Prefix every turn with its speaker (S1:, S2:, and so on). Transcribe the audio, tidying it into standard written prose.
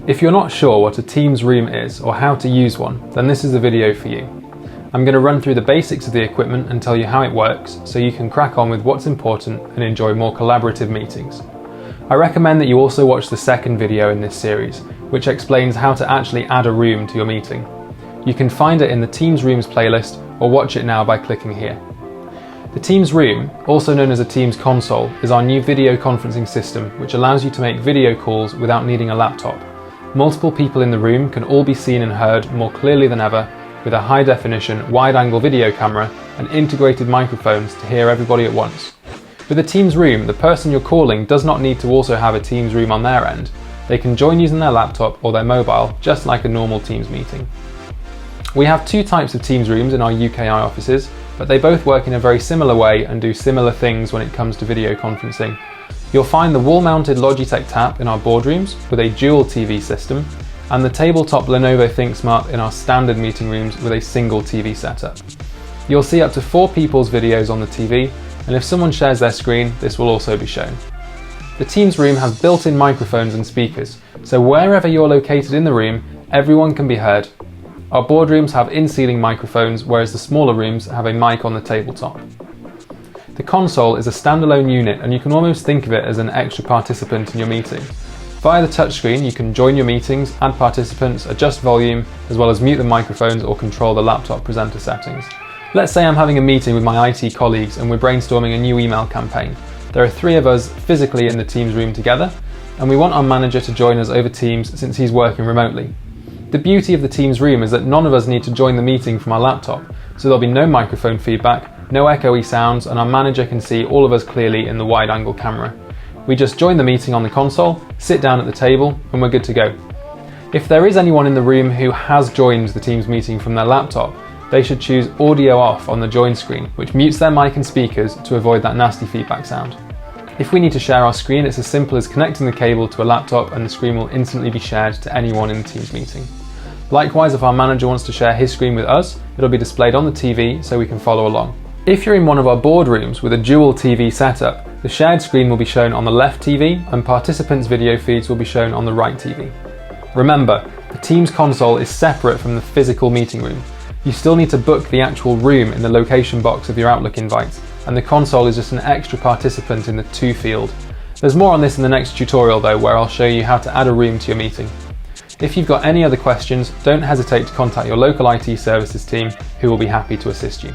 S1: If you're not sure what a Teams room is or how to use one, then this is the video for you. I'm going to run through the basics of the equipment and tell you how it works so you can crack on with what's important and enjoy more collaborative meetings. I recommend that you also watch the second video in this series, which explains how to actually add a room to your meeting. You can find it in the Teams Rooms playlist or watch it now by clicking here. The Teams Room, also known as a Teams console, is our new video conferencing system which allows you to make video calls without needing a laptop. Multiple people in the room can all be seen and heard more clearly than ever, with a high-definition, wide-angle video camera and integrated microphones to hear everybody at once. With a Teams Room, the person you're calling does not need to also have a Teams Room on their end. They can join using their laptop or their mobile, just like a normal Teams meeting. We have two types of Teams Rooms in our UKI offices, but they both work in a very similar way and do similar things when it comes to video conferencing. You'll find the wall-mounted Logitech Tap in our boardrooms with a dual TV system, and the tabletop Lenovo ThinkSmart in our standard meeting rooms with a single TV setup. You'll see up to 4 people's videos on the TV, and if someone shares their screen, this will also be shown. The Teams Room has built-in microphones and speakers, so wherever you're located in the room, everyone can be heard. Our boardrooms have in-ceiling microphones, whereas the smaller rooms have a mic on the tabletop. The console is a standalone unit, and you can almost think of it as an extra participant in your meeting. Via the touchscreen, you can join your meetings, add participants, adjust volume, as well as mute the microphones or control the laptop presenter settings. Let's say I'm having a meeting with my IT colleagues and we're brainstorming a new email campaign. There are 3 of us physically in the Teams room together, and we want our manager to join us over Teams since he's working remotely. The beauty of the Teams room is that none of us need to join the meeting from our laptop, so there'll be no microphone feedback, no echoey sounds, and our manager can see all of us clearly in the wide-angle camera. We just join the meeting on the console, sit down at the table, and we're good to go. If there is anyone in the room who has joined the Teams meeting from their laptop, they should choose audio off on the join screen, which mutes their mic and speakers to avoid that nasty feedback sound. If we need to share our screen, it's as simple as connecting the cable to a laptop and the screen will instantly be shared to anyone in the Teams meeting. Likewise, if our manager wants to share his screen with us, it'll be displayed on the TV so we can follow along. If you're in one of our boardrooms with a dual TV setup, the shared screen will be shown on the left TV and participants' video feeds will be shown on the right TV. Remember, the Teams console is separate from the physical meeting room. You still need to book the actual room in the location box of your Outlook invite, and the console is just an extra participant in the to field. There's more on this in the next tutorial though, where I'll show you how to add a room to your meeting. If you've got any other questions, don't hesitate to contact your local IT services team, who will be happy to assist you.